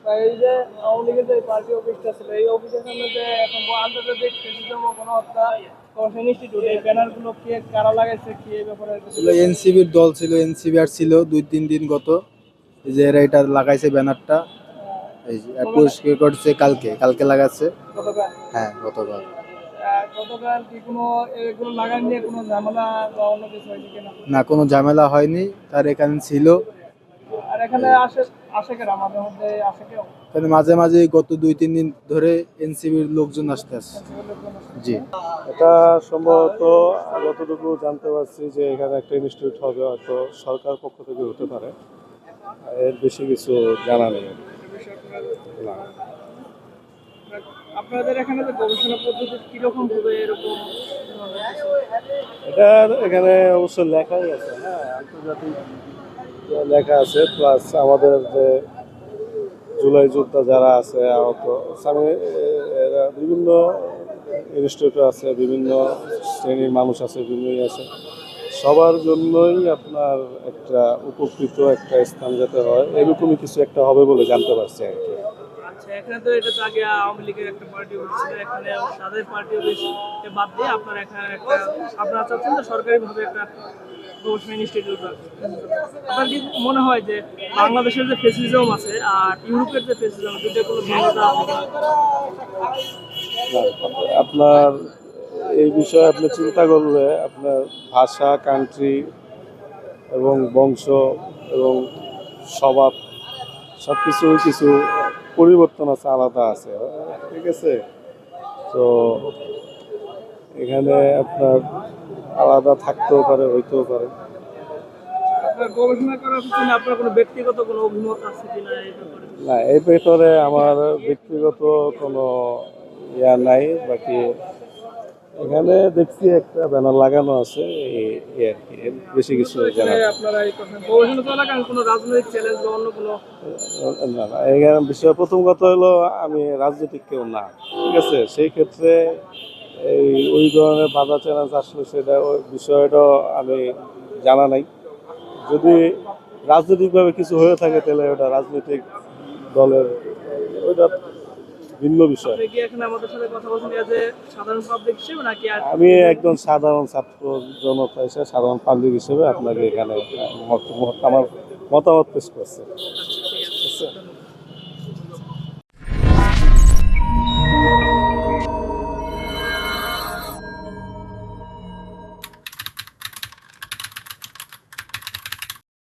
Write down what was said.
এই যে আওয়ামী লীগের যে পার্টি অফিসটা ছিল, এই অফিসের সামনে যে এখন আন্তর্জাতিক ফ্যাসিজম ও গণহত্যা গবেষণা ইনস্টিটিউট, এই ব্যানারগুলো কে কারা লাগাইছে, কি এই ব্যাপারে কিছু ছিল এনসিবির দল ছিল, এনসিবি আর ছিল 2-3 দিন গত, এই যে এরা এটা লাগাইছে ব্যানারটা। এই যে আর পরিষ্কার করছে কালকে কালকে লাগাচ্ছে। গতকাল? হ্যাঁ গতকাল। গতকাল কি কোনো এগুলো লাগাই নিয়ে কোনো ঝামেলা বা অন্য কিছু হয়েছে কিনা? না, কোনো ঝামেলা হয়নি, তার এখানে ছিল। আর এখানে আসে আসে কেনা, মাঝে মধ্যে আসে কেউ? এখানে মাঝে মাঝে গত 2-3 দিন ধরে এনসিবির লোকজন আসতে আসছে। জি। এটা সম্ভবত যতটুকু জানতে পারছি যে এখানে একটা ইনস্টিটিউট হবে, হয়তো সরকার পক্ষ থেকে হতে পারে। এর বেশি কিছু জানা নেই। না, আপনাদের এখানে যে গবেষণা পদ্ধতি কিরকম হবে এরকম? এটা এখানে অবশ্য লেখাই আছে, হ্যাঁ, আন্তর্জাতিক লেখা আছে, প্লাস আমাদের যে জুলাই যোদ্ধা যারা আছে আহত, এরা বিভিন্ন ইনস্টিটিউট আছে, বিভিন্ন শ্রেণীর মানুষ আছে, বিভিন্ন আছে, সবার জন্যই আপনার একটা উপকৃত একটা স্থান যাতে হয় এরকমই কিছু একটা হবে বলে জানতে পারছি আর কি। আচ্ছা, এখানে তো এটা তো আগে আওয়ামী লীগের একটা পার্টি অফিস ছিল, এখানে তাদের পার্টি অফিসকে বাদ দিয়ে আপনার এখানে একটা, আপনারা চাচ্ছেন যে সরকারিভাবে একটা গবেষণা ইনস্টিটিউট রাখবেন। আপনার কি মনে হয় যে বাংলাদেশের যে ফেসিজম আছে আর ইউরোপের যে ফেসিজম, দুটোর কোনো ভিন্নতা আছে? না, আপনার এই বিষয়ে আপনি চিন্তা করলে আপনার ভাষা, কান্ট্রি এবং বংশ এবং স্বভাব সব কিছু পরিবর্তন আছে, আলাদা আছে, ঠিক আছে। তো এখানে আপনার আলাদা থাকতেও পারে, হইতেও পারে। আপনার গবেষণা করার পিছনে আপনার কোনো ব্যক্তিগত কোনো অভিমত আছে কিনা এই ব্যাপারে? না, এই ব্যাপারে আমার ব্যক্তিগত কোনো ইয়া নাই। বাকি এখানে দেখছি একটা ব্যানার লাগানো আছে, এই আর কি, এর বেশি কিছু জানা নেই। আপনারা এই কথা গবেষণা চলাকালীন কোনো রাজনৈতিক চ্যালেঞ্জ বা অন্য কোনো? না না, এখানে বিষয় প্রথম কথা হলো আমি রাজনৈতিক কেউ না, ঠিক আছে। সেই ক্ষেত্রে ওই ধরনের বাধা চ্যালেঞ্জ আসলে সেটা ওই বিষয়টা আমি জানা নাই। যদি রাজনৈতিকভাবে কিছু হয়ে থাকে তাহলে ওটা রাজনৈতিক দলের, ওইটা ভিন্ন বিষয়। আপনি কি এখানে আমাদের সাথে কথা বলছেন যে সাধারণ পাবলিক হিসেবে নাকি আমি একজন সাধারণ ছাত্র জনতা হিসেবে, সাধারণ পাবলিক হিসেবে আপনাকে এখানে আমার মতামত পেশ করছি। আচ্ছা, ঠিক আছে, ধন্যবাদ।